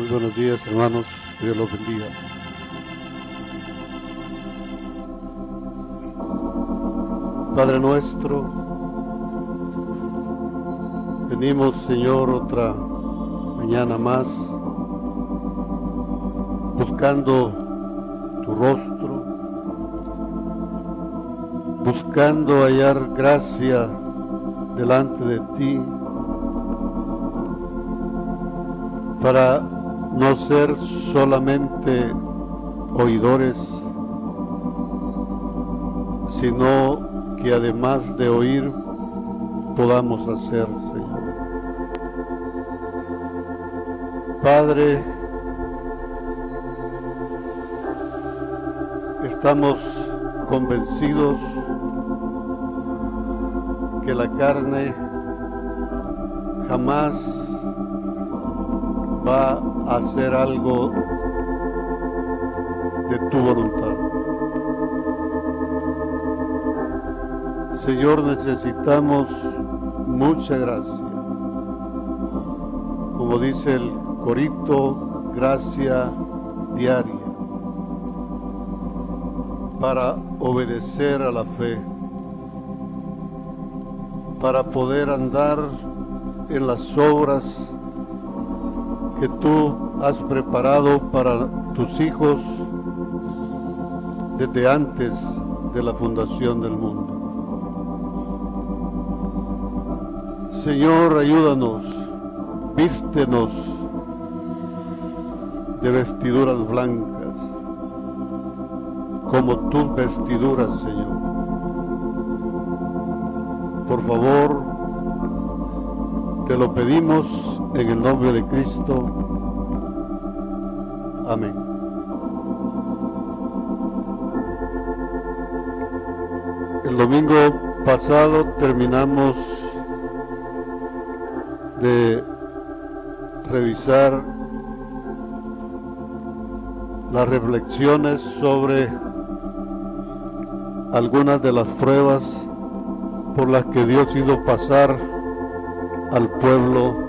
Muy buenos días, hermanos, que Dios los bendiga. Padre nuestro, venimos, Señor, otra mañana más, buscando tu rostro, buscando hallar gracia delante de ti, para no ser solamente oidores, sino que además de oír podamos hacer, Señor. Padre, estamos convencidos que la carne jamás va a hacer algo de tu voluntad. Señor, necesitamos mucha gracia. Como dice el corito, gracia diaria para obedecer a la fe, para poder andar en las obras que tú has preparado para tus hijos desde antes de la fundación del mundo. Señor, ayúdanos, vístenos de vestiduras blancas, como tus vestiduras, Señor. Por favor, te lo pedimos en el nombre de Cristo. Amén. El domingo pasado terminamos de revisar las reflexiones sobre algunas de las pruebas por las que Dios hizo pasar al pueblo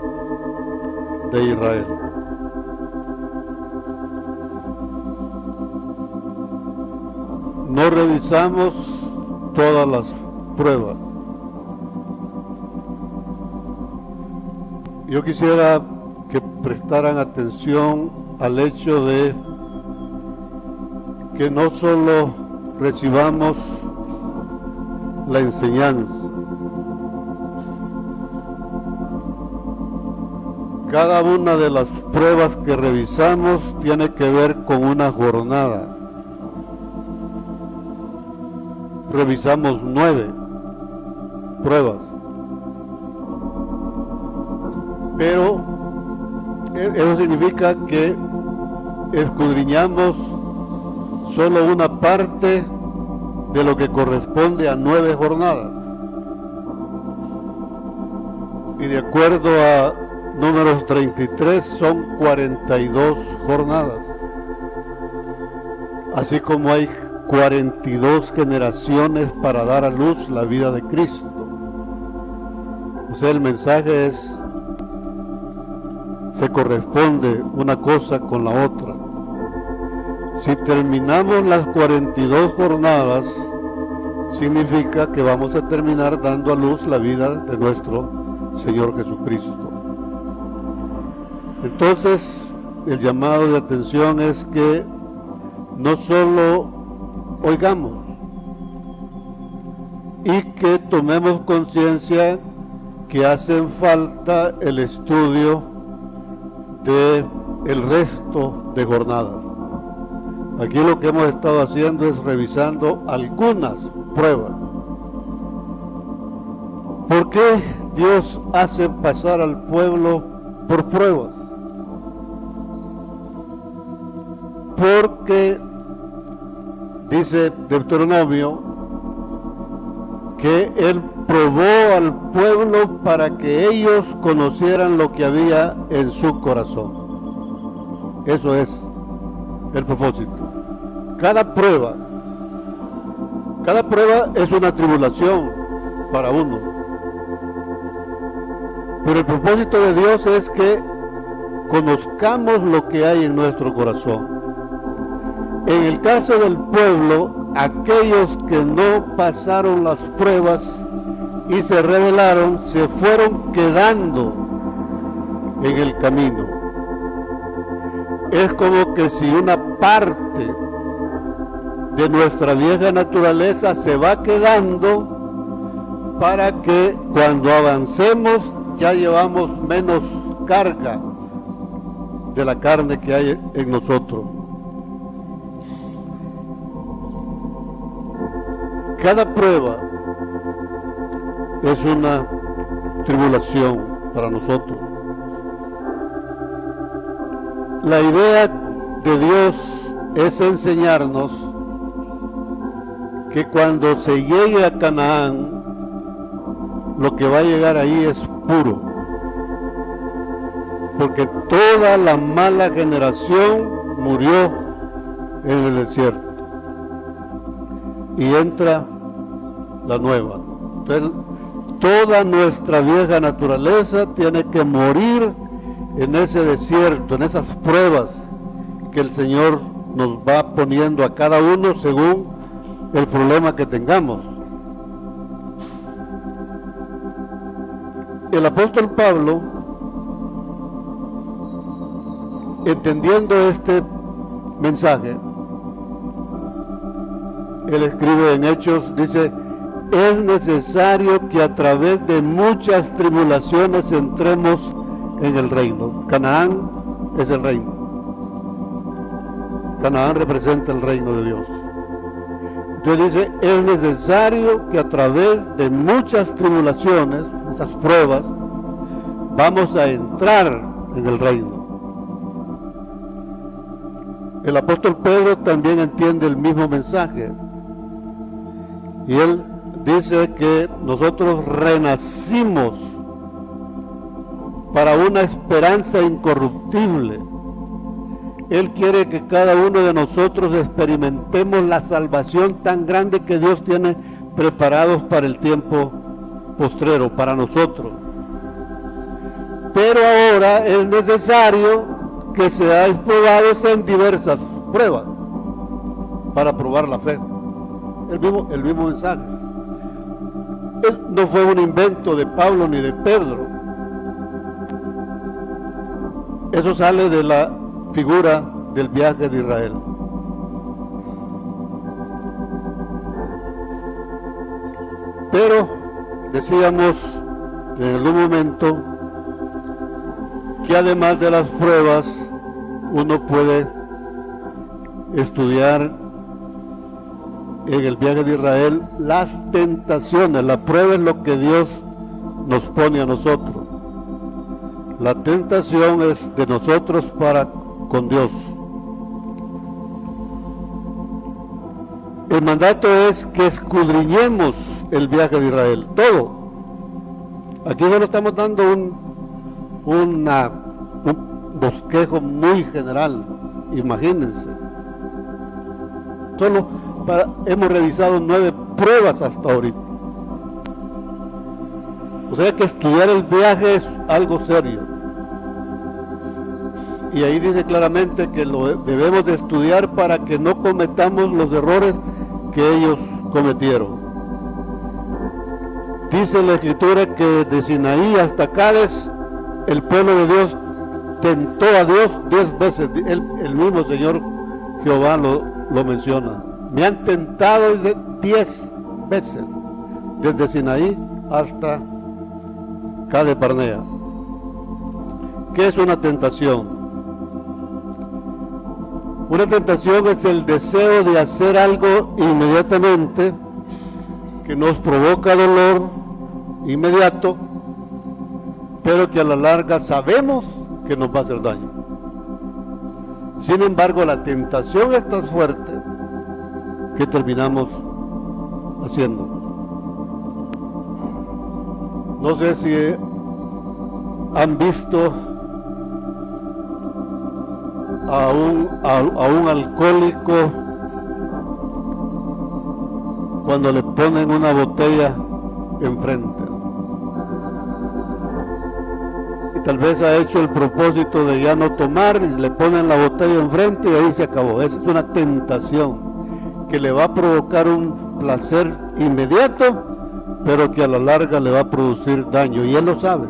de Israel. No revisamos todas las pruebas. Yo quisiera que prestaran atención al hecho de que no solo recibamos la enseñanza. Cada una de las pruebas que revisamos tiene que ver con una jornada. Revisamos 9 pruebas. Pero eso significa que escudriñamos solo una parte de lo que corresponde a 9 jornadas. Y de acuerdo a Números 33 son 42 jornadas. Así como hay 42 generaciones para dar a luz la vida de Cristo. O sea, el mensaje es, se corresponde una cosa con la otra. Si terminamos las 42 jornadas, significa que vamos a terminar dando a luz la vida de nuestro Señor Jesucristo. Entonces, el llamado de atención es que no solo oigamos y que tomemos conciencia que hacen falta el estudio de el resto de jornadas. Aquí lo que hemos estado haciendo es revisando algunas pruebas. ¿Por qué Dios hace pasar al pueblo por pruebas? Porque dice Deuteronomio que Él probó al pueblo para que ellos conocieran lo que había en su corazón. Eso es el propósito. Cada prueba es una tribulación para uno. Pero el propósito de Dios es que conozcamos lo que hay en nuestro corazón. En el caso del pueblo, aquellos que no pasaron las pruebas y se rebelaron, se fueron quedando en el camino. Es como que si una parte de nuestra vieja naturaleza se va quedando para que cuando avancemos ya llevamos menos carga de la carne que hay en nosotros. Cada prueba es una tribulación para nosotros. La idea de Dios es enseñarnos que cuando se llegue a Canaán, lo que va a llegar ahí es puro. Porque toda la mala generación murió en el desierto. Y entra la nueva. Entonces, toda nuestra vieja naturaleza tiene que morir en ese desierto, en esas pruebas que el Señor nos va poniendo a cada uno según el problema que tengamos. El apóstol Pablo, entendiendo este mensaje, él escribe en Hechos, dice: es necesario que a través de muchas tribulaciones entremos en el reino. Canaán es el reino. Canaán representa el reino de Dios. Entonces dice, es necesario que a través de muchas tribulaciones, esas pruebas, vamos a entrar en el reino. El apóstol Pedro también entiende el mismo mensaje. Y él dice que nosotros renacimos para una esperanza incorruptible. Él quiere que cada uno de nosotros experimentemos la salvación tan grande que Dios tiene preparados para el tiempo postrero, para nosotros. Pero ahora es necesario que seáis probados en diversas pruebas para probar la fe. El mismo mensaje. No fue un invento de Pablo ni de Pedro. Eso sale de la figura del viaje de Israel. Pero decíamos en algún momento que además de las pruebas uno puede estudiar en el viaje de Israel las tentaciones. La prueba es lo que Dios nos pone a nosotros. La tentación es de nosotros para con Dios. El mandato es que escudriñemos el viaje de Israel, todo. Aquí solo estamos dando un bosquejo muy general, imagínense. Hemos revisado 9 pruebas hasta ahorita. O sea que estudiar el viaje es algo serio. Y ahí dice claramente que lo debemos de estudiar para que no cometamos los errores que ellos cometieron. Dice la Escritura que de Sinaí hasta Cádiz el pueblo de Dios tentó a Dios 10 veces. El mismo Señor Jehová lo menciona. Me han tentado desde 10 veces, desde Sinaí hasta Cades Barnea. ¿Qué es una tentación? Una tentación es el deseo de hacer algo inmediatamente que nos provoca dolor inmediato, pero que a la larga sabemos que nos va a hacer daño. Sin embargo, la tentación es tan fuerte que terminamos haciendo. No sé si han visto a un alcohólico cuando le ponen una botella enfrente. tal vez ha hecho el propósito de ya no tomar y le ponen la botella enfrente y ahí se acabó. Esa es una tentación que le va a provocar un placer inmediato, pero que a la larga le va a producir daño, y él lo sabe.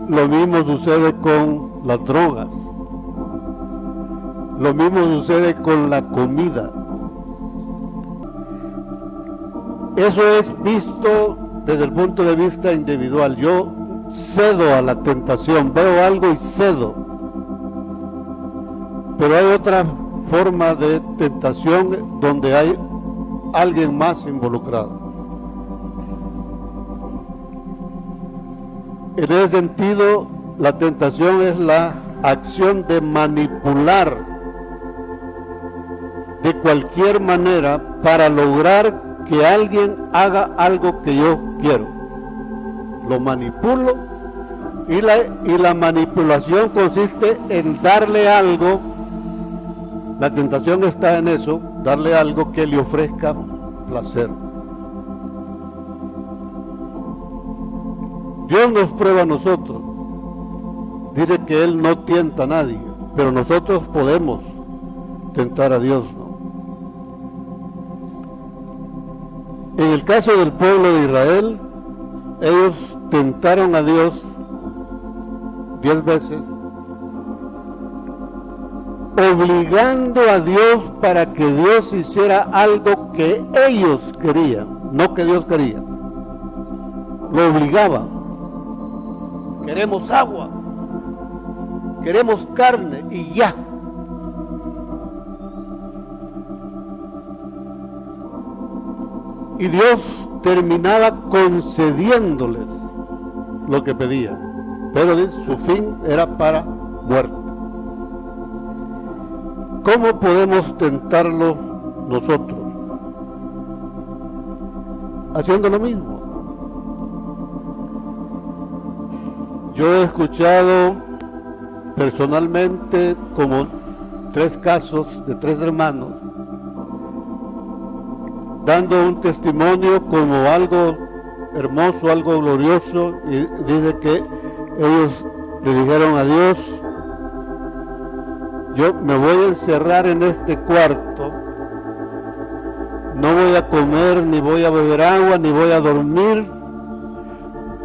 Lo mismo sucede con las drogas, lo mismo sucede con la comida. Eso es visto desde el punto de vista individual. Yo cedo a la tentación, veo algo y cedo. Pero hay otra forma de tentación donde hay alguien más involucrado. En ese sentido, la tentación es la acción de manipular de cualquier manera para lograr que alguien haga algo que yo quiero. Lo manipulo y la manipulación consiste en darle algo. La tentación está en eso, darle algo que le ofrezca placer. Dios nos prueba a nosotros. Dice que Él no tienta a nadie, pero nosotros podemos tentar a Dios, ¿no? En el caso del pueblo de Israel, ellos tentaron a Dios 10 veces, obligando a Dios para que Dios hiciera algo que ellos querían, no que Dios quería. Lo obligaban. Queremos agua, queremos carne y ya. Y Dios terminaba concediéndoles lo que pedían, pero su fin era para muerte. ¿Cómo podemos tentarlo nosotros? Haciendo lo mismo. Yo he escuchado personalmente como 3 casos de 3 hermanos dando un testimonio como algo hermoso, algo glorioso, y dice que ellos le dijeron a Dios: yo me voy a encerrar en este cuarto, no voy a comer, ni voy a beber agua, ni voy a dormir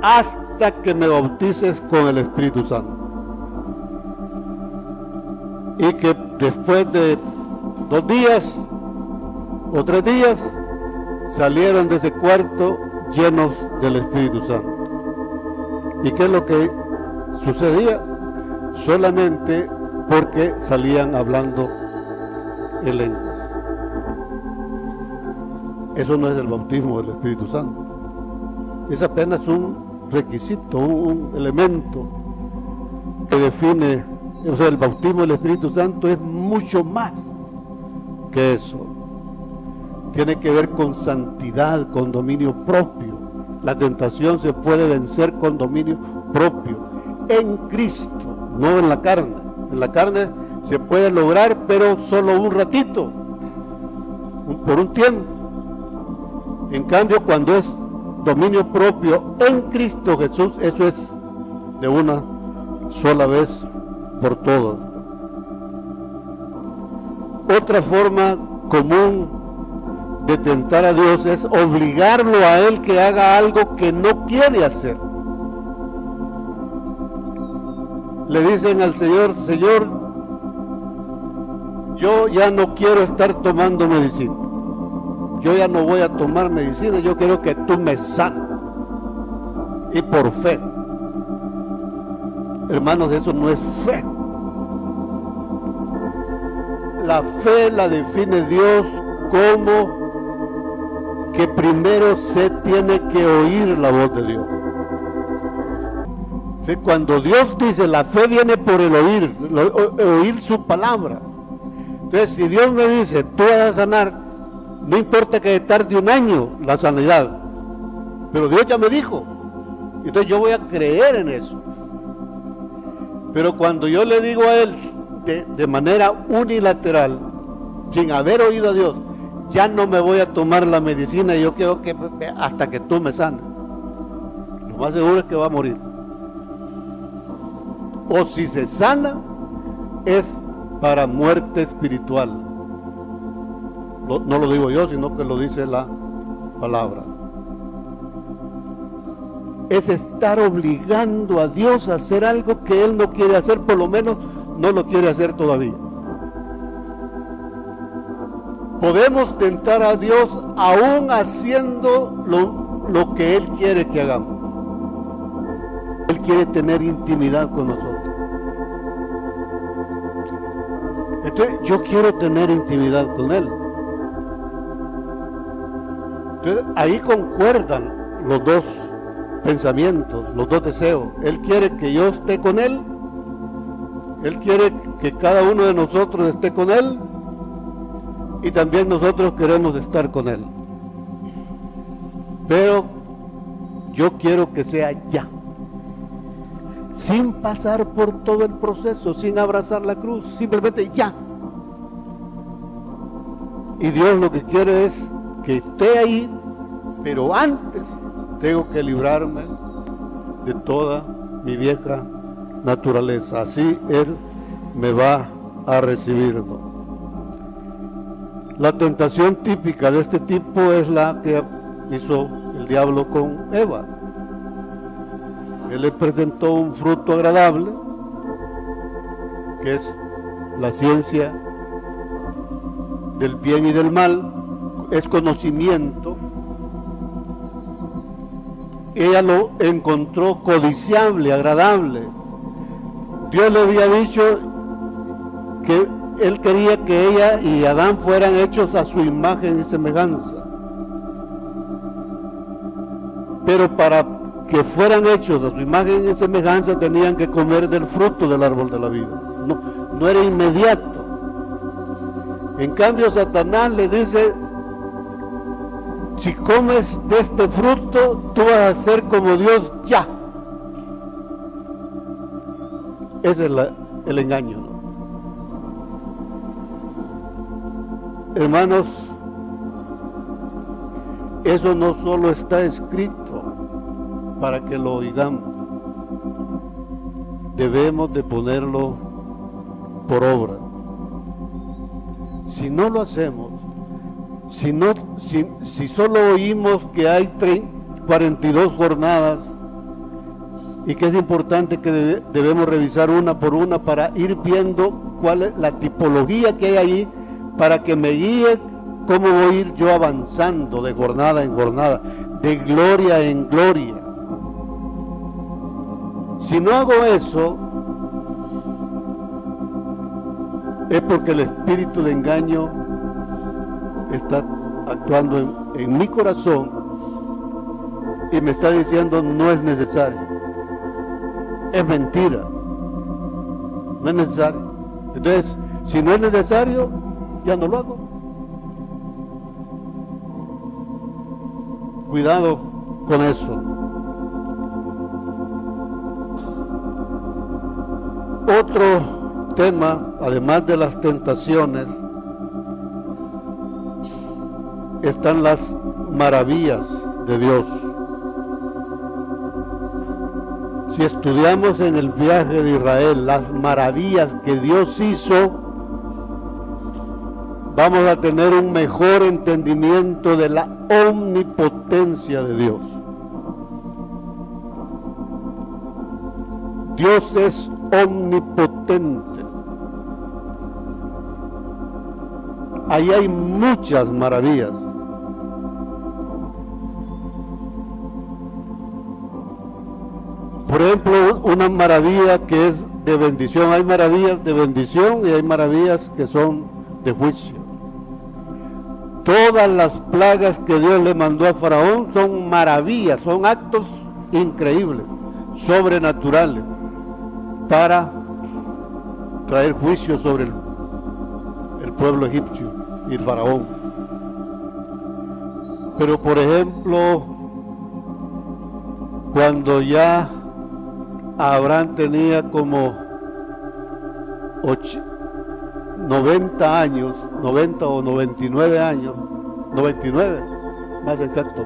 hasta que me bautices con el Espíritu Santo. Y que después de 2 días o 3 días salieron de ese cuarto llenos del Espíritu Santo. ¿Y qué es lo que sucedía? Solamente porque salían hablando en lenguas. Eso no es el bautismo del Espíritu Santo. Es apenas un requisito, un elemento que define. O sea, el bautismo del Espíritu Santo es mucho más que eso. Tiene que ver con santidad, con dominio propio. La tentación se puede vencer con dominio propio, en Cristo, no en la carne. En la carne se puede lograr, pero solo un ratito, por un tiempo. En cambio, cuando es dominio propio en Cristo Jesús, eso es de una sola vez por todas. Otra forma común de tentar a Dios es obligarlo a Él que haga algo que no quiere hacer. Le dicen al Señor: Señor, yo ya no quiero estar tomando medicina, yo ya no voy a tomar medicina, yo quiero que tú me sanes, y por fe. Hermanos, eso no es fe. La fe la define Dios como que primero se tiene que oír la voz de Dios. ¿Sí? Cuando Dios dice, la fe viene por el oír su palabra. Entonces, si Dios me dice, tú vas a sanar, no importa que tarde 1 año la sanidad, pero Dios ya me dijo, entonces yo voy a creer en eso. Pero cuando yo le digo a Él de manera unilateral, sin haber oído a Dios, ya no me voy a tomar la medicina, yo quiero que hasta que tú me sanes, lo más seguro es que va a morir. o si se sana, es para muerte espiritual. No lo digo yo, sino que lo dice la palabra. Es estar obligando a Dios a hacer algo que Él no quiere hacer, por lo menos no lo quiere hacer todavía. Podemos tentar a Dios aún haciendo lo que Él quiere que hagamos. Él quiere tener intimidad con nosotros. Entonces, yo quiero tener intimidad con Él. Entonces, ahí concuerdan los dos pensamientos, los dos deseos. Él quiere que yo esté con Él. Él quiere que cada uno de nosotros esté con Él. Y también nosotros queremos estar con Él. Pero yo quiero que sea ya. Sin pasar por todo el proceso, sin abrazar la cruz, simplemente ya. Y Dios lo que quiere es que esté ahí, pero antes tengo que librarme de toda mi vieja naturaleza. Así Él me va a recibir. La tentación típica de este tipo es la que hizo el diablo con Eva. Él le presentó un fruto agradable, que es la ciencia del bien y del mal, es conocimiento. Ella lo encontró codiciable, agradable. Dios le había dicho que Él quería que ella y Adán fueran hechos a su imagen y semejanza. Pero para que fueran hechos a su imagen y semejanza tenían que comer del fruto del árbol de la vida. No era inmediato. En cambio, Satanás le dice: si comes de este fruto, tú vas a ser como Dios ya. Ese es el engaño, ¿no? Hermanos, eso no solo está escrito para que lo oigamos, debemos de ponerlo por obra. Si no lo hacemos, si solo oímos que hay 42 jornadas y que es importante que debemos revisar una por una para ir viendo cuál es la tipología que hay ahí, para que me guíe cómo voy a ir yo avanzando de jornada en jornada, de gloria en gloria. Si no hago eso, es porque el espíritu de engaño está actuando en mi corazón y me está diciendo: no es necesario, es mentira, no es necesario. Entonces, si no es necesario, ya no lo hago. Cuidado con eso. Otro tema, además de las tentaciones, están las maravillas de Dios. Si estudiamos en el viaje de Israel las maravillas que Dios hizo, vamos a tener un mejor entendimiento de la omnipotencia de Dios. Dios es omnipotente. Ahí hay muchas maravillas. Por ejemplo, una maravilla que es de bendición. Hay maravillas de bendición y hay maravillas que son de juicio. Todas las plagas que Dios le mandó a Faraón son maravillas, son actos increíbles, sobrenaturales, para traer juicio sobre el pueblo egipcio y el Faraón. Pero por ejemplo, cuando ya Abraham tenía como 90 años, 90 o 99 años, 99 más exacto,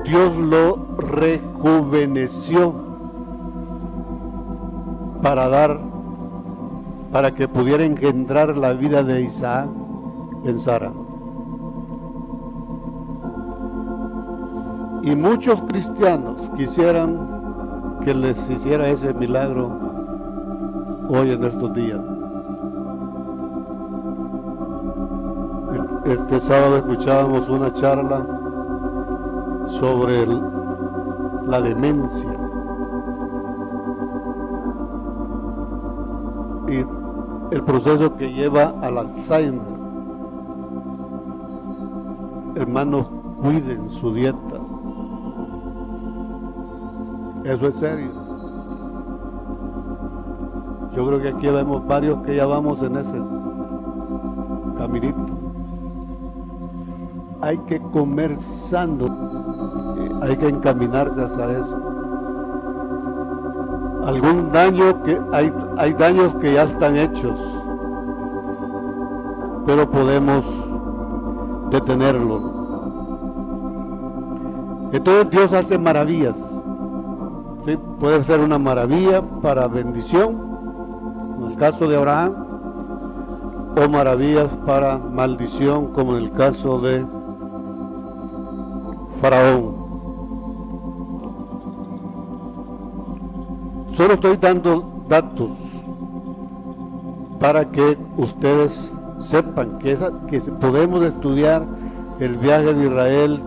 Dios lo rejuveneció para que pudiera engendrar la vida de Isaac en Sara. Y muchos cristianos quisieran que les hiciera ese milagro hoy en estos días. Este sábado escuchábamos una charla sobre la demencia y el proceso que lleva al Alzheimer. Hermanos, cuiden su dieta. Eso es serio. Yo creo que aquí vemos varios que ya vamos en ese caminito. Hay que comer sano, hay que encaminarse hacia eso. Algún daño que hay daños que ya están hechos, pero podemos detenerlo. Entonces Dios hace maravillas. ¿Sí? Puede ser una maravilla para bendición, en el caso de Abraham, o maravillas para maldición, como en el caso de Faraón. Solo estoy dando datos para que ustedes sepan que podemos estudiar el viaje de Israel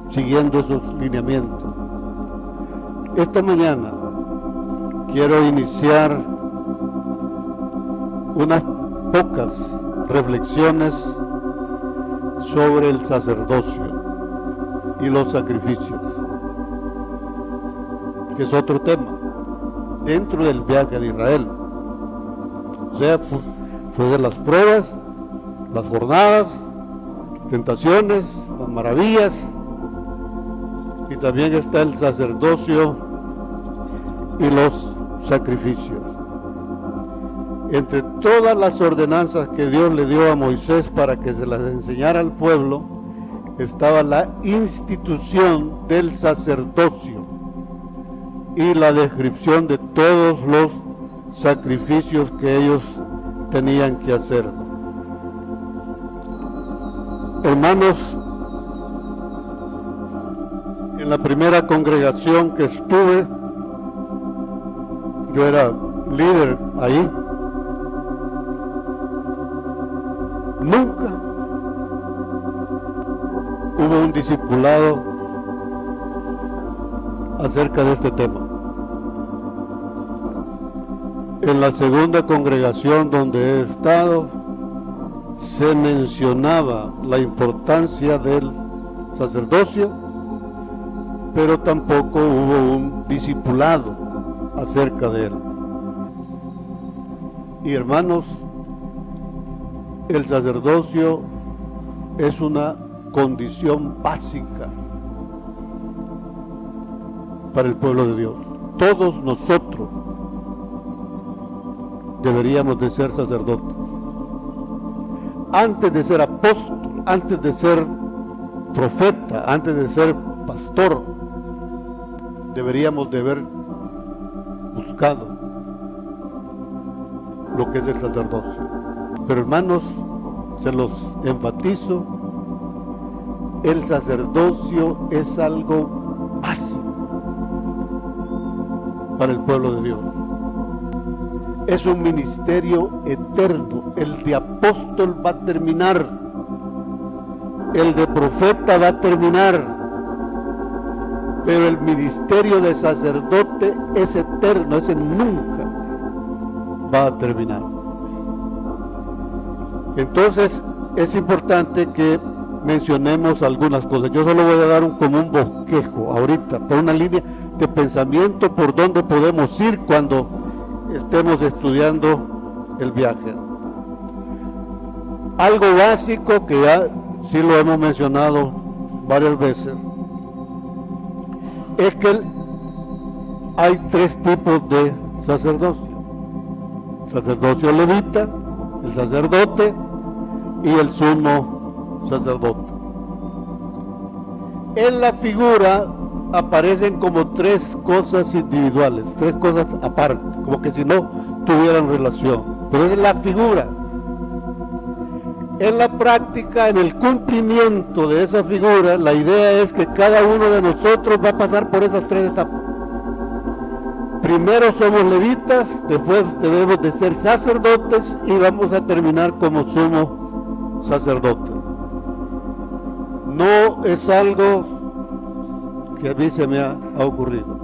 siguiendo esos lineamientos. Esta mañana quiero iniciar unas pocas reflexiones sobre el sacerdocio y los sacrificios, que es otro tema dentro del viaje de Israel. O sea, fue de las pruebas, las jornadas, tentaciones, las maravillas, y también está el sacerdocio y los sacrificios. Entre todas las ordenanzas que Dios le dio a Moisés para que se las enseñara al pueblo, estaba la institución del sacerdocio y la descripción de todos los sacrificios que ellos tenían que hacer. Hermanos, en la primera congregación que estuve, yo era líder ahí, nunca hubo un discipulado acerca de este tema. En la segunda congregación donde he estado, se mencionaba la importancia del sacerdocio, pero tampoco hubo un discipulado acerca de él. Y hermanos, el sacerdocio es una condición básica para el pueblo de Dios. Todos nosotros deberíamos de ser sacerdotes. Antes de ser apóstol, antes de ser profeta, antes de ser pastor, deberíamos de haber buscado lo que es el sacerdocio. Pero hermanos, se los enfatizo, el sacerdocio es algo básico para el pueblo de Dios. Es un ministerio eterno. El de apóstol va a terminar, el de profeta va a terminar, pero el ministerio de sacerdote es eterno, ese nunca va a terminar. Entonces es importante que mencionemos algunas cosas. Yo solo voy a dar como un bosquejo ahorita, por una línea de pensamiento por donde podemos ir cuando estemos estudiando el viaje. Algo básico que ya sí lo hemos mencionado varias veces, es que hay tres tipos de sacerdocio: sacerdocio levita, el sacerdote y el sumo sacerdote. En la figura aparecen como tres cosas individuales, tres cosas aparte, como que si no tuvieran relación. Pero es la figura. En la práctica, en el cumplimiento de esa figura, la idea es que cada uno de nosotros va a pasar por esas tres etapas. Primero somos levitas, después debemos de ser sacerdotes y vamos a terminar como somos sacerdotes. No es algo que a mí se me ha ocurrido.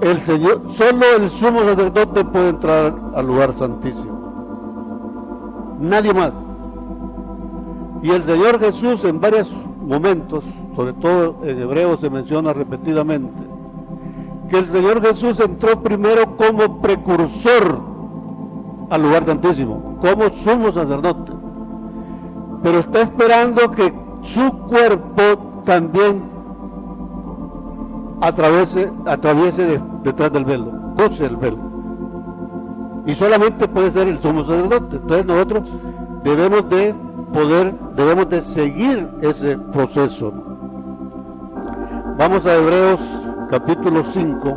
El Señor, solo el sumo sacerdote puede entrar al lugar santísimo. Nadie más. Y el Señor Jesús en varios momentos, sobre todo en Hebreos se menciona repetidamente, que el Señor Jesús entró primero como precursor al lugar santísimo, como sumo sacerdote. Pero está esperando que su cuerpo también atraviese detrás del velo, cruce el velo. Y solamente puede ser el sumo sacerdote. Entonces nosotros debemos de seguir ese proceso. Vamos a Hebreos capítulo 5,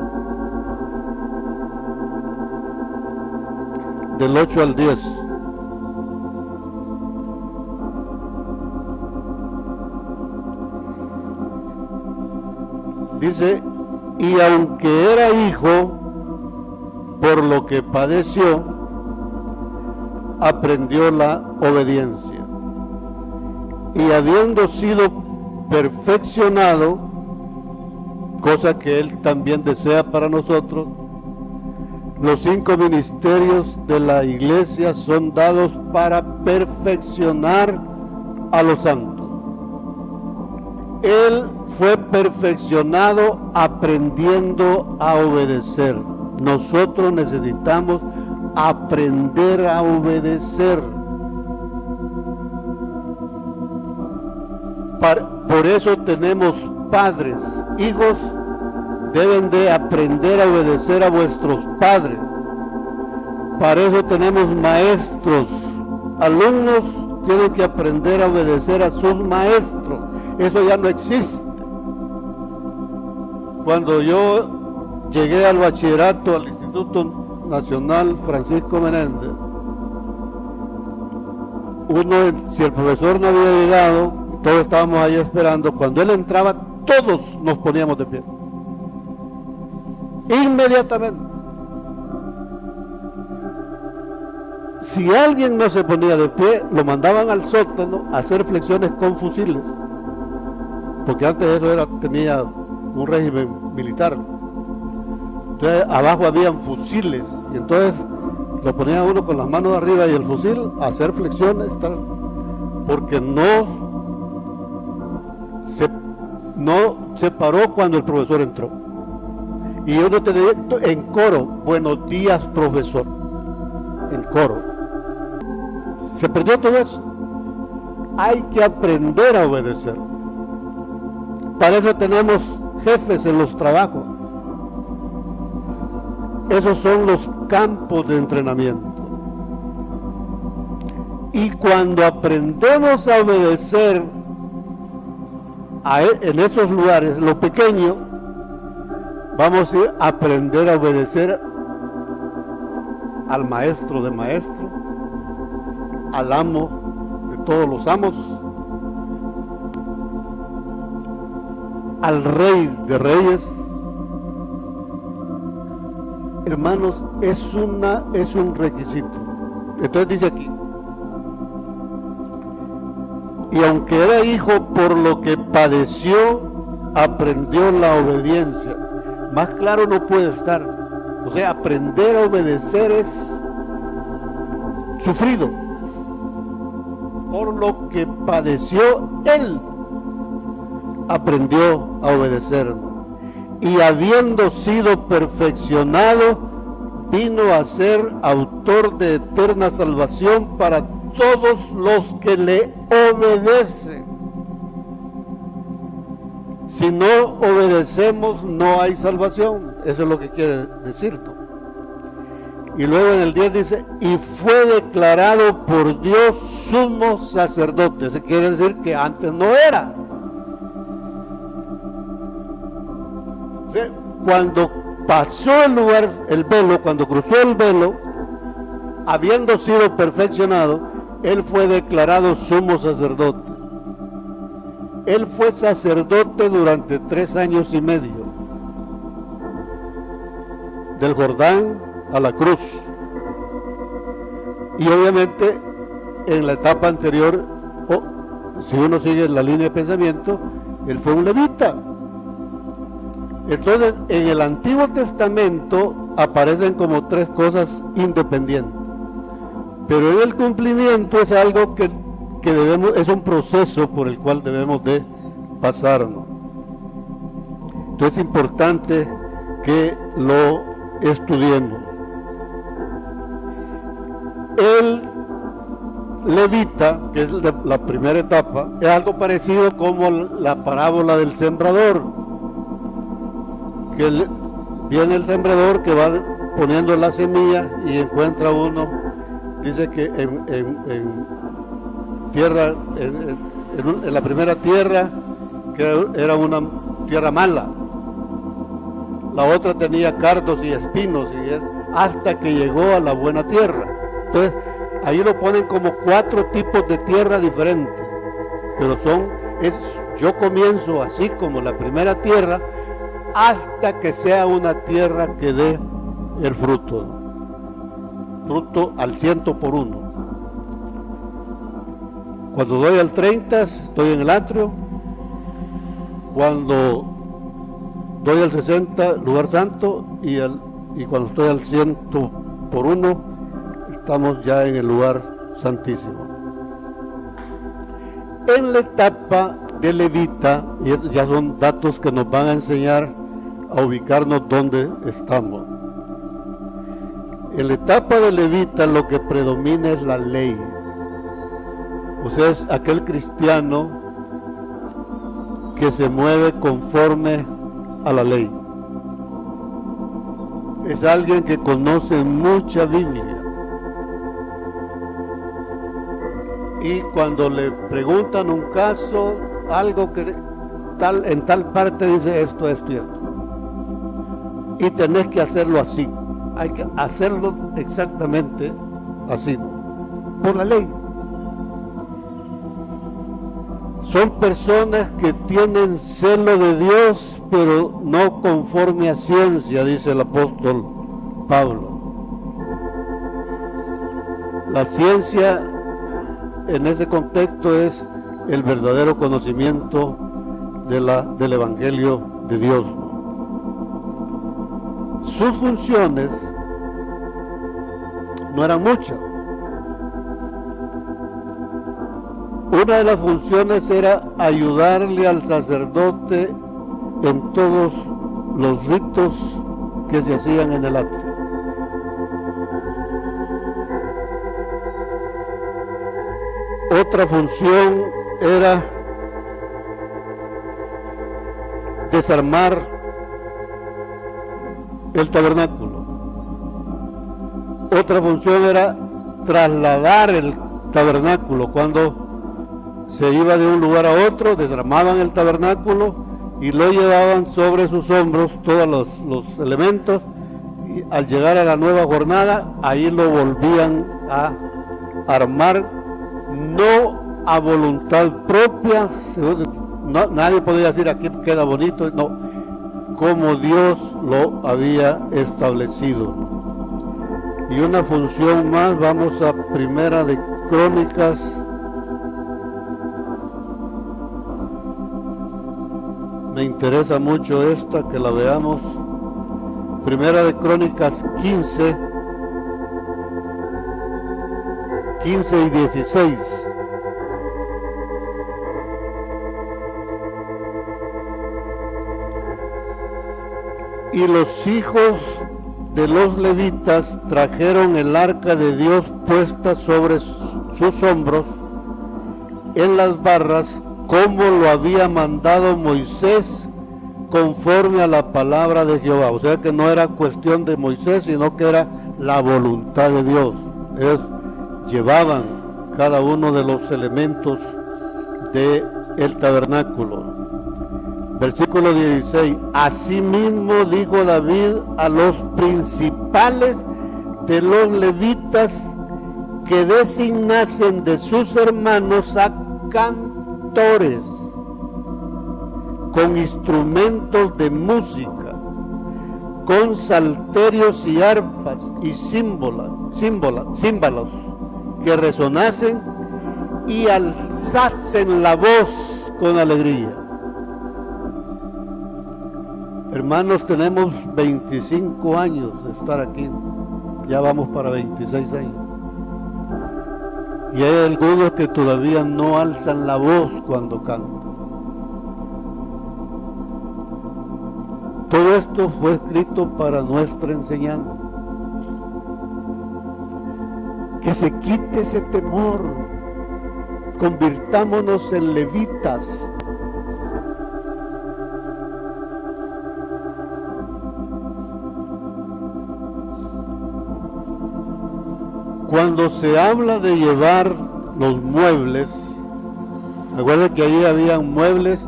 del 8 al 10. Dice, y aunque era hijo, por lo que padeció, aprendió la obediencia. Y habiendo sido perfeccionado, cosa que Él también desea para nosotros, los 5 ministerios de la iglesia son dados para perfeccionar a los santos. Él fue perfeccionado aprendiendo a obedecer. Nosotros necesitamos aprender a obedecer. Por eso tenemos padres, hijos, deben de aprender a obedecer a vuestros padres. Para eso tenemos maestros, alumnos tienen que aprender a obedecer a sus maestros. Eso ya no existe. Cuando yo llegué al bachillerato, al Instituto Nacional Francisco Menéndez, si el profesor no había llegado, todos estábamos ahí esperando, cuando él entraba, todos nos poníamos de pie. Inmediatamente. Si alguien no se ponía de pie, lo mandaban al sótano a hacer flexiones con fusiles, porque antes eso tenía un régimen militar. Entonces abajo habían fusiles y entonces lo ponían uno con las manos arriba y el fusil a hacer flexiones, porque no se paró cuando el profesor entró. Y uno tenía en coro, buenos días profesor, en coro. Se perdió todo eso. Hay que aprender a obedecer. Para eso tenemos jefes en los trabajos. Esos son los campos de entrenamiento. Y cuando aprendemos a obedecer en esos lugares, lo pequeño, vamos a ir a aprender a obedecer al maestro de maestros, al amo de todos los amos, al rey de reyes. Hermanos, es un requisito. Entonces dice aquí, y aunque era hijo, por lo que padeció, aprendió la obediencia. Más claro no puede estar. O sea, aprender a obedecer es sufrido. Por lo que padeció, él aprendió a obedecer. Y habiendo sido perfeccionado, vino a ser autor de eterna salvación para todos los que le obedecen. Si no obedecemos, no hay salvación. Eso es lo que quiere decir, ¿no? Y luego en el 10 dice, y fue declarado por Dios sumo sacerdote. Eso quiere decir que antes no era. O sea, cuando pasó el velo, cuando cruzó el velo, habiendo sido perfeccionado, él fue declarado sumo sacerdote. Él fue sacerdote durante 3 años y medio, del Jordán a la cruz. Y obviamente en la etapa anterior, si uno sigue la línea de pensamiento, él fue un levita. Entonces, en el Antiguo Testamento aparecen como 3 cosas independientes, pero en el cumplimiento es algo que debemos, es un proceso por el cual debemos de pasarnos. Entonces es importante que lo estudiemos. El levita, que es la primera etapa, es algo parecido como la parábola del sembrador, que viene el sembrador que va poniendo la semilla y encuentra uno, dice que en tierra, en la primera tierra, que era una tierra mala, la otra tenía cardos y espinos, hasta que llegó a la buena tierra. Entonces ahí lo ponen como 4 tipos de tierra diferentes, pero yo comienzo así como la primera tierra, hasta que sea una tierra que dé el fruto al 100 por 1. Cuando doy al 30 estoy en el atrio, cuando doy al 60 lugar santo, y cuando estoy al 100 por 1 estamos ya en el lugar santísimo. En la etapa de levita, y ya son datos que nos van a enseñar a ubicarnos donde estamos. En la etapa de levita lo que predomina es la ley. O sea, es aquel cristiano que se mueve conforme a la ley. Es alguien que conoce mucha Biblia. Y cuando le preguntan un caso, algo que en tal parte dice esto y esto. Y tenés que hacerlo así. Hay que hacerlo exactamente así, por la ley. Son personas que tienen celo de Dios, pero no conforme a ciencia, dice el apóstol Pablo. La ciencia en ese contexto es el verdadero conocimiento del Evangelio de Dios. Sus funciones no eran muchas. Una de las funciones era ayudarle al sacerdote en todos los ritos que se hacían en el atrio. Otra función era desarmar el tabernáculo. Otra función era trasladar el tabernáculo. Cuando se iba de un lugar a otro, desarmaban el tabernáculo y lo llevaban sobre sus hombros, todos los elementos, y al llegar a la nueva jornada, ahí lo volvían a armar, no a voluntad propia, nadie podía decir aquí queda bonito, no, como Dios lo había establecido. Y una función más, vamos a Primera de Crónicas, me interesa mucho esta, que la veamos. Primera de Crónicas 15 y 16. Y los hijos de los levitas trajeron el arca de Dios puesta sobre sus hombros en las barras, como lo había mandado Moisés, conforme a la palabra de Jehová. O sea que no era cuestión de Moisés, sino que era la voluntad de Dios. Ellos llevaban cada uno de los elementos del tabernáculo. Versículo 16. Asimismo dijo David a los principales de los levitas que designasen de sus hermanos a cantores con instrumentos de música, con salterios y arpas y címbalos que resonasen y alzasen la voz con alegría. Hermanos, tenemos 25 años de estar aquí, ya vamos para 26 años. Y hay algunos que todavía no alzan la voz cuando cantan. Todo esto fue escrito para nuestra enseñanza. Que se quite ese temor. Convirtámonos en levitas. Cuando se habla de llevar los muebles, recuerden que allí habían muebles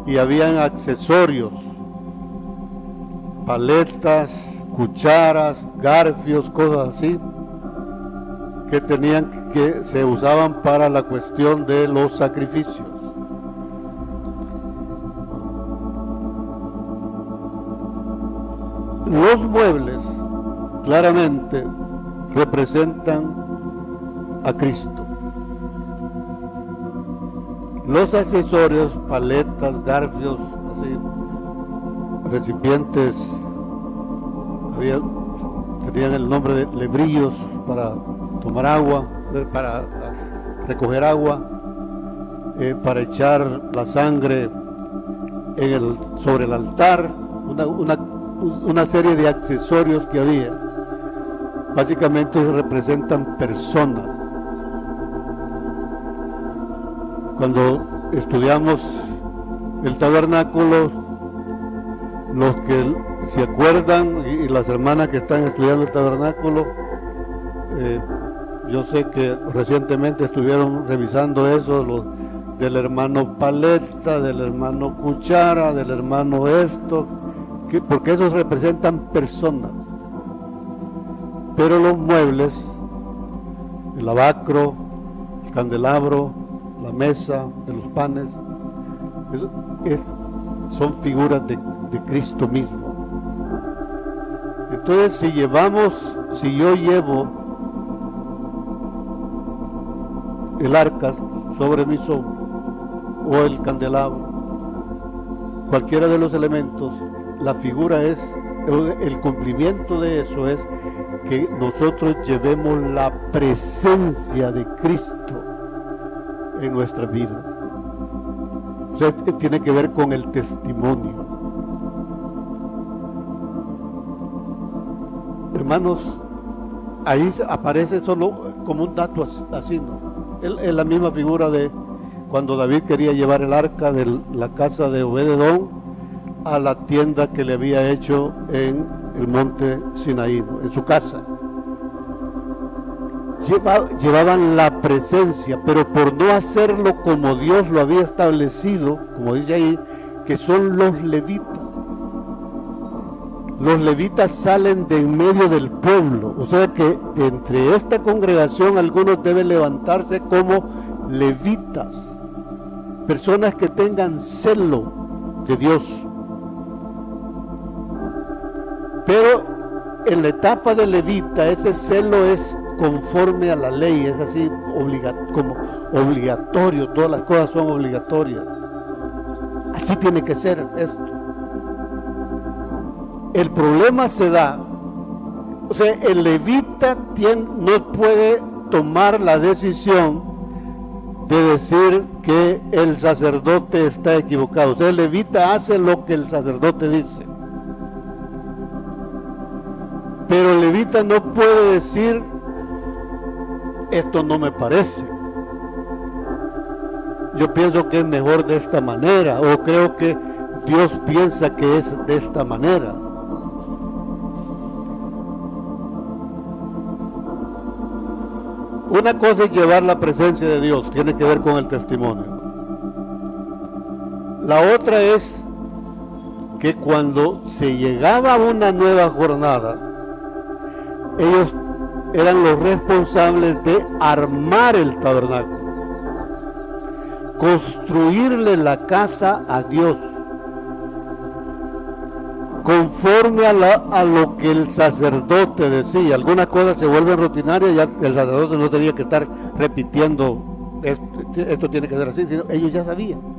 y habían accesorios, paletas, cucharas, garfios, cosas así, que se usaban para la cuestión de los sacrificios. Los muebles claramente representan a Cristo. Los accesorios, paletas, garfios, así, recipientes, tenían el nombre de lebrillos para tomar agua, para recoger agua, para echar la sangre sobre el altar, una serie de accesorios que había. Básicamente representan personas. Cuando estudiamos el tabernáculo, los que se acuerdan y las hermanas que están estudiando el tabernáculo, yo sé que recientemente estuvieron revisando eso, del hermano paleta, del hermano cuchara, del hermano esto, porque esos representan personas. Pero los muebles, el lavacro, el candelabro, la mesa de los panes, son figuras de Cristo mismo. Entonces, si yo llevo el arca sobre mis hombros, o el candelabro, cualquiera de los elementos, la figura el cumplimiento de eso es que nosotros llevemos la presencia de Cristo en nuestra vida. O sea, tiene que ver con el testimonio. Hermanos, ahí aparece solo como un dato así, ¿no? Es la misma figura de cuando David quería llevar el arca de la casa de Obed-edom a la tienda que le había hecho en el monte Sinaí, ¿no? En su casa. Llevaban la presencia, pero por no hacerlo como Dios lo había establecido, como dice ahí, que son los levitas. Los levitas salen de en medio del pueblo, o sea que entre esta congregación algunos deben levantarse como levitas, personas que tengan celo de Dios. Pero en la etapa de levita ese celo es conforme a la ley, es así como obligatorio, todas las cosas son obligatorias. Así tiene que ser esto. El problema se da, o sea, el levita no puede tomar la decisión de decir que el sacerdote está equivocado. O sea, el levita hace lo que el sacerdote dice. Pero el levita no puede decir, esto no me parece. Yo pienso que es mejor de esta manera, o creo que Dios piensa que es de esta manera. Una cosa es llevar la presencia de Dios, tiene que ver con el testimonio. La otra es que cuando se llegaba a una nueva jornada, ellos eran los responsables de armar el tabernáculo, construirle la casa a Dios, conforme a lo que el sacerdote decía. Algunas cosas se vuelven rutinarias, ya el sacerdote no tenía que estar repitiendo, esto tiene que ser así, sino ellos ya sabían,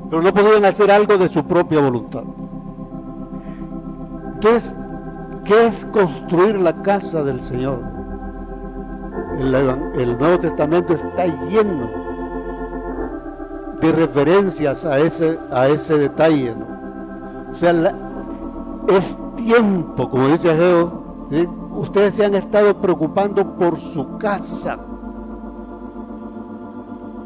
pero no podían hacer algo de su propia voluntad. Entonces, ¿qué es construir la casa del Señor? El Nuevo Testamento está lleno de referencias a ese detalle, ¿no? O sea, es tiempo, como dice Ageo, ¿sí? Ustedes se han estado preocupando por su casa,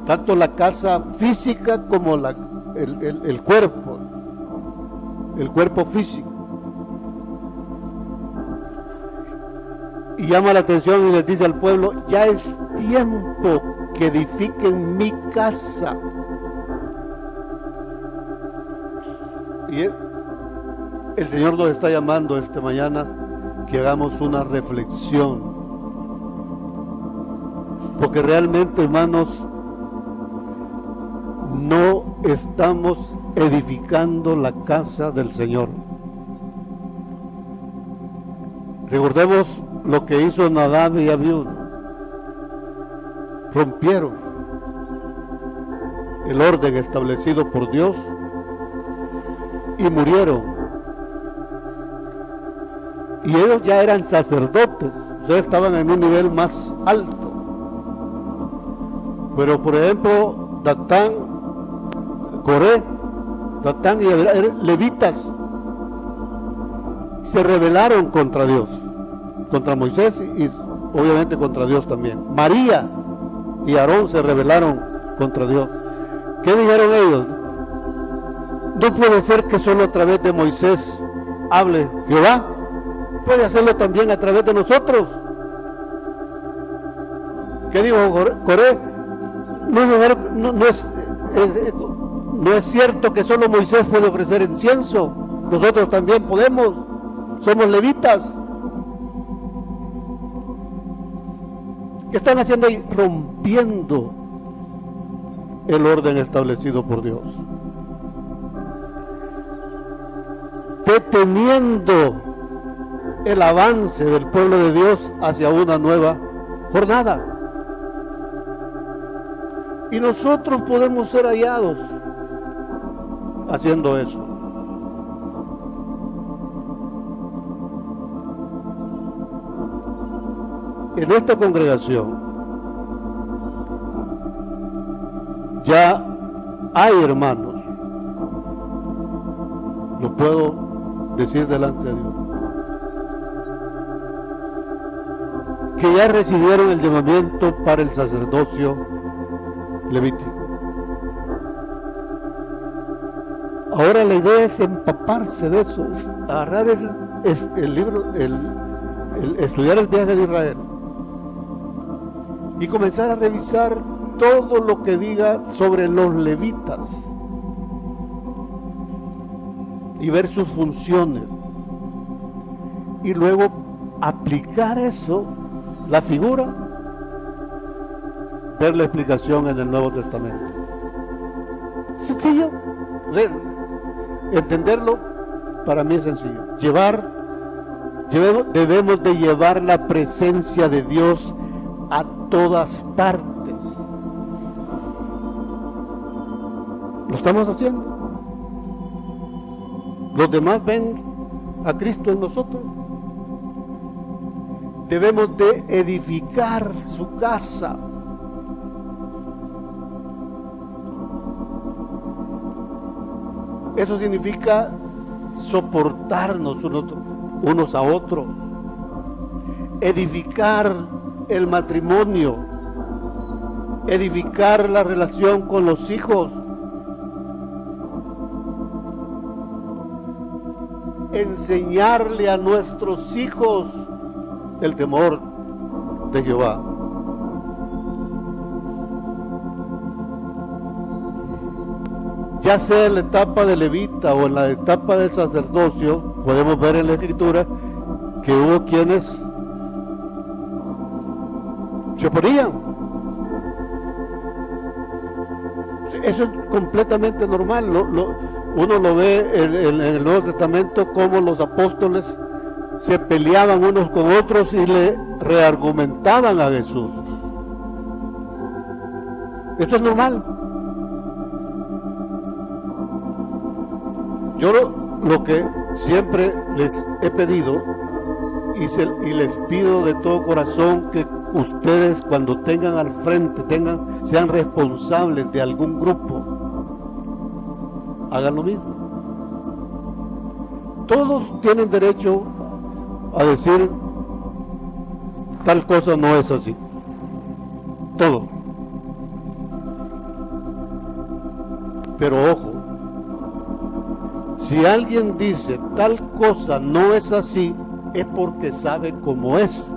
tanto la casa física como el cuerpo físico. Y llama la atención y les dice al pueblo: ya es tiempo que edifiquen mi casa. Y el Señor nos está llamando esta mañana que hagamos una reflexión, porque realmente, hermanos, no estamos edificando la casa del Señor. Recordemos lo que hizo Nadab y Abiú. Rompieron el orden establecido por Dios y murieron. Y ellos ya eran sacerdotes, ya estaban en un nivel más alto. Pero por ejemplo, Datán, Coré, Datán y levitas se rebelaron contra Dios, contra Moisés y obviamente contra Dios también. María y Aarón se rebelaron contra Dios. ¿Qué dijeron ellos? No puede ser que solo a través de Moisés hable Jehová, puede hacerlo también a través de nosotros. ¿Qué dijo Coré? No es cierto que solo Moisés puede ofrecer incienso, nosotros también podemos, somos levitas. ¿Qué están haciendo ahí? Rompiendo el orden establecido por Dios, deteniendo el avance del pueblo de Dios hacia una nueva jornada. Y nosotros podemos ser hallados haciendo eso. En esta congregación ya hay hermanos, lo puedo decir delante de Dios, que ya recibieron el llamamiento para el sacerdocio levítico. Ahora la idea es empaparse de eso, es agarrar el libro, estudiar el viaje de Israel y comenzar a revisar todo lo que diga sobre los levitas y ver sus funciones y luego aplicar eso, la figura, ver la explicación en el Nuevo Testamento. Sencillo, entenderlo para mí es sencillo. Debemos de llevar la presencia de Dios a todas partes. Lo estamos haciendo. Los demás ven a Cristo en nosotros. Debemos de edificar su casa. Eso significa soportarnos unos a otros, edificar el matrimonio, edificar la relación con los hijos, enseñarle a nuestros hijos el temor de Jehová. ya sea en la etapa de levita o en la etapa del sacerdocio, podemos ver en la Escritura que hubo quienes se oponían. Eso es completamente normal. Uno lo ve en el Nuevo Testamento, como los apóstoles se peleaban unos con otros y le reargumentaban a Jesús. Esto es normal. Yo lo que siempre les he pedido y les pido de todo corazón, que ustedes, cuando tengan al frente, sean responsables de algún grupo, hagan lo mismo. Todos tienen derecho a decir tal cosa no es así. Todo. Pero ojo, si alguien dice tal cosa no es así, es porque sabe cómo es.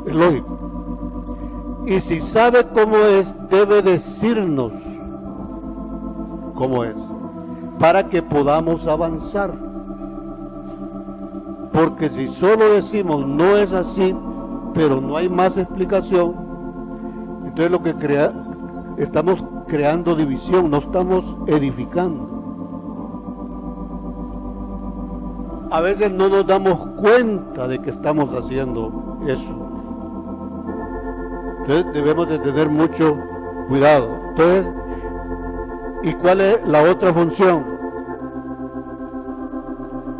Es lógico. Y si sabe cómo es, debe decirnos cómo es, para que podamos avanzar. Porque si solo decimos no es así, pero no hay más explicación, entonces lo que estamos creando división, no estamos edificando. A veces no nos damos cuenta de que estamos haciendo eso. Entonces debemos de tener mucho cuidado. Entonces, ¿y cuál es la otra función?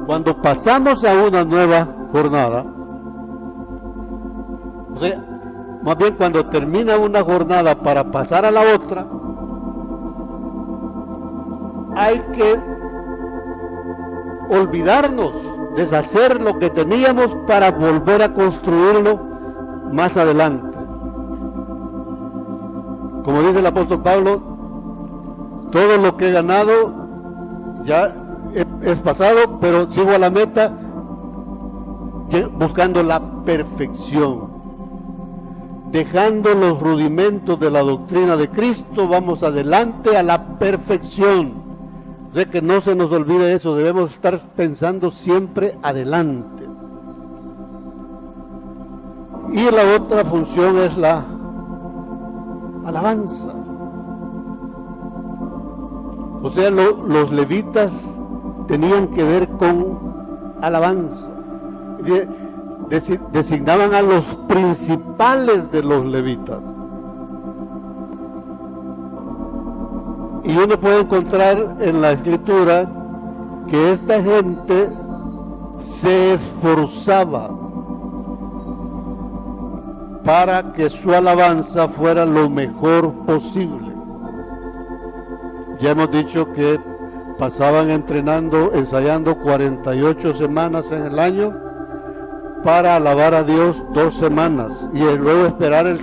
Cuando pasamos a una nueva jornada, o sea, más bien cuando termina una jornada para pasar a la otra, hay que olvidarnos, deshacer lo que teníamos para volver a construirlo más adelante. Como dice el apóstol Pablo, todo lo que he ganado ya es pasado, pero sigo a la meta buscando la perfección. Dejando los rudimentos de la doctrina de Cristo, vamos adelante a la perfección. O sea, que no se nos olvide eso, debemos estar pensando siempre adelante. Y la otra función es la alabanza. O sea, los levitas tenían que ver con alabanza. Designaban a los principales de los levitas. Y uno puede encontrar en la Escritura que esta gente se esforzaba para que su alabanza fuera lo mejor posible. Ya hemos dicho que pasaban ensayando 48 semanas en el año para alabar a Dios 2 semanas y luego esperar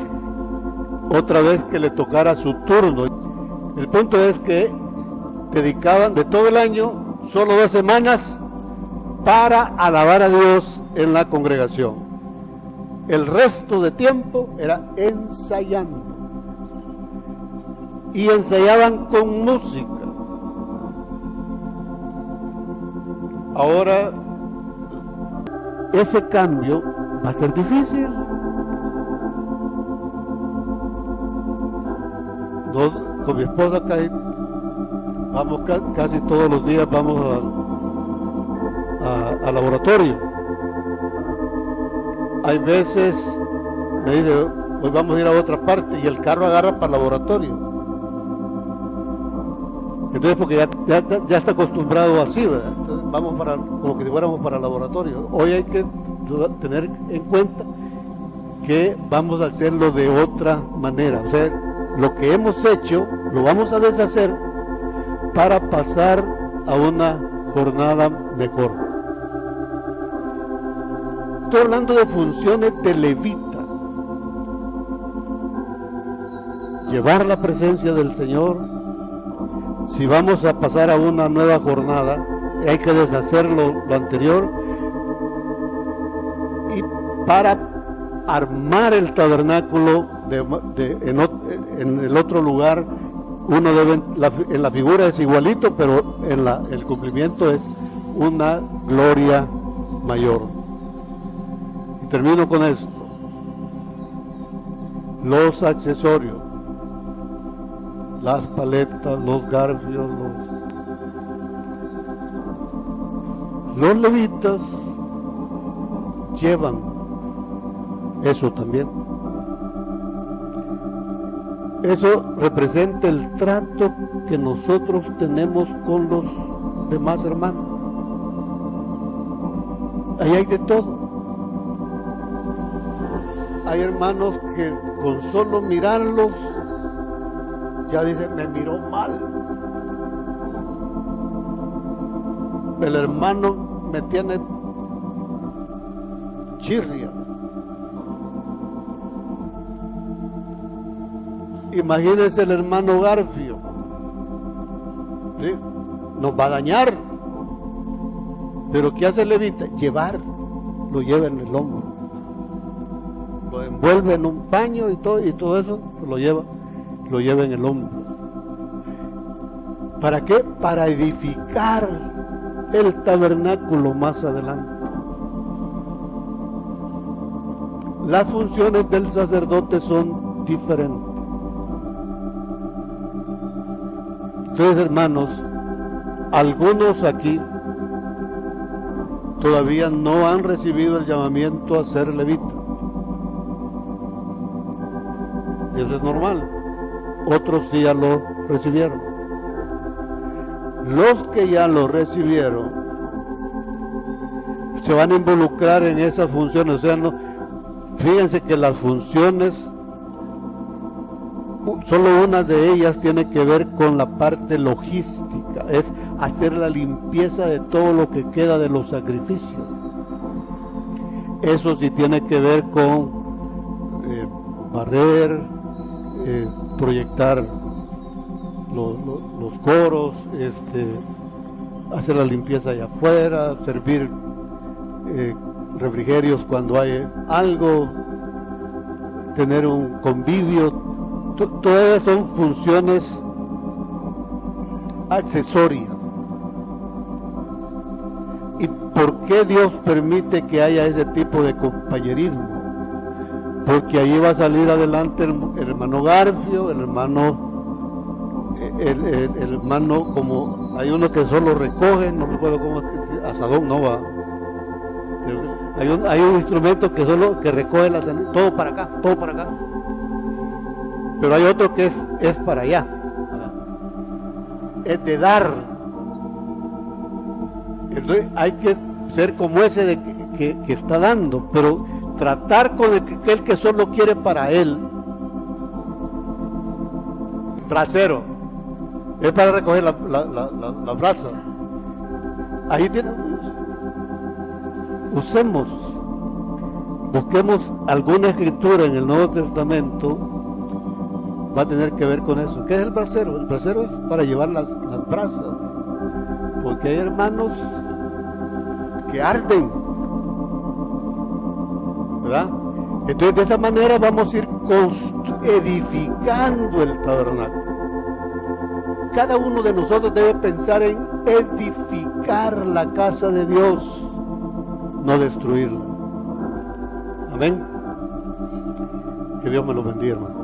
otra vez que le tocara su turno. El punto es que dedicaban de todo el año solo 2 semanas para alabar a Dios en la congregación. El resto de tiempo era ensayando. Y ensayaban con música. Ahora, ese cambio va a ser difícil. Con mi esposa casi todos los días vamos al laboratorio. Hay veces me dice, hoy vamos a ir a otra parte, y el carro agarra para el laboratorio. Entonces, porque ya está acostumbrado así, ¿verdad? Entonces vamos como que si fuéramos para el laboratorio. Hoy hay que tener en cuenta que vamos a hacerlo de otra manera. O sea, lo que hemos hecho lo vamos a deshacer para pasar a una jornada mejor. Estoy hablando de funciones de levita. Llevar la presencia del Señor. Si vamos a pasar a una nueva jornada, hay que deshacer lo anterior. Y para armar el tabernáculo en el otro lugar, uno debe, en la figura es igualito, pero en el cumplimiento es una gloria mayor. Y termino con esto. Los accesorios, las paletas, los garfios, los levitas llevan eso también. Eso representa el trato que nosotros tenemos con los demás hermanos. Ahí hay de todo. Hay hermanos que con solo mirarlos ya dicen, me miró mal. El hermano me tiene chirria. Imagínense el hermano Garfio, ¿sí? Nos va a dañar. Pero ¿qué hace el levita? Llevar, lo lleva en el hombro, lo envuelve en un paño y todo eso lo lleva en el hombro. ¿Para qué? Para edificar el tabernáculo más adelante. Las funciones del sacerdote son diferentes. Entonces, hermanos, algunos aquí todavía no han recibido el llamamiento a ser levita. Y eso es normal. Otros sí ya lo recibieron. Los que ya lo recibieron se van a involucrar en esas funciones. O sea, no, fíjense que las funciones, solo una de ellas tiene que ver con la parte logística, es hacer la limpieza de todo lo que queda de los sacrificios. Eso sí tiene que ver con barrer, proyectar los coros, hacer la limpieza allá afuera, servir refrigerios cuando hay algo, tener un convivio. Todas son funciones accesorias. ¿Y por qué Dios permite que haya ese tipo de compañerismo? Porque ahí va a salir adelante el hermano Garfio, el hermano, como hay uno que solo recoge, no recuerdo cómo es que asadón, no va. Hay un instrumento que recoge la ceniza, todo para acá. Pero hay otro que es para allá. Es de dar. Entonces hay que ser como ese que está dando, pero tratar con aquel que solo quiere para él. Bracero. Es para recoger la brasa. Ahí tiene. Busquemos alguna escritura en el Nuevo Testamento. Va a tener que ver con eso. ¿Qué es el brasero? El brasero es para llevar las brasas, porque hay hermanos que arden, ¿verdad? Entonces de esa manera vamos a ir edificando el tabernáculo. Cada uno de nosotros debe pensar en edificar la casa de Dios, no destruirla. Amén. Que Dios me lo bendiga, hermano.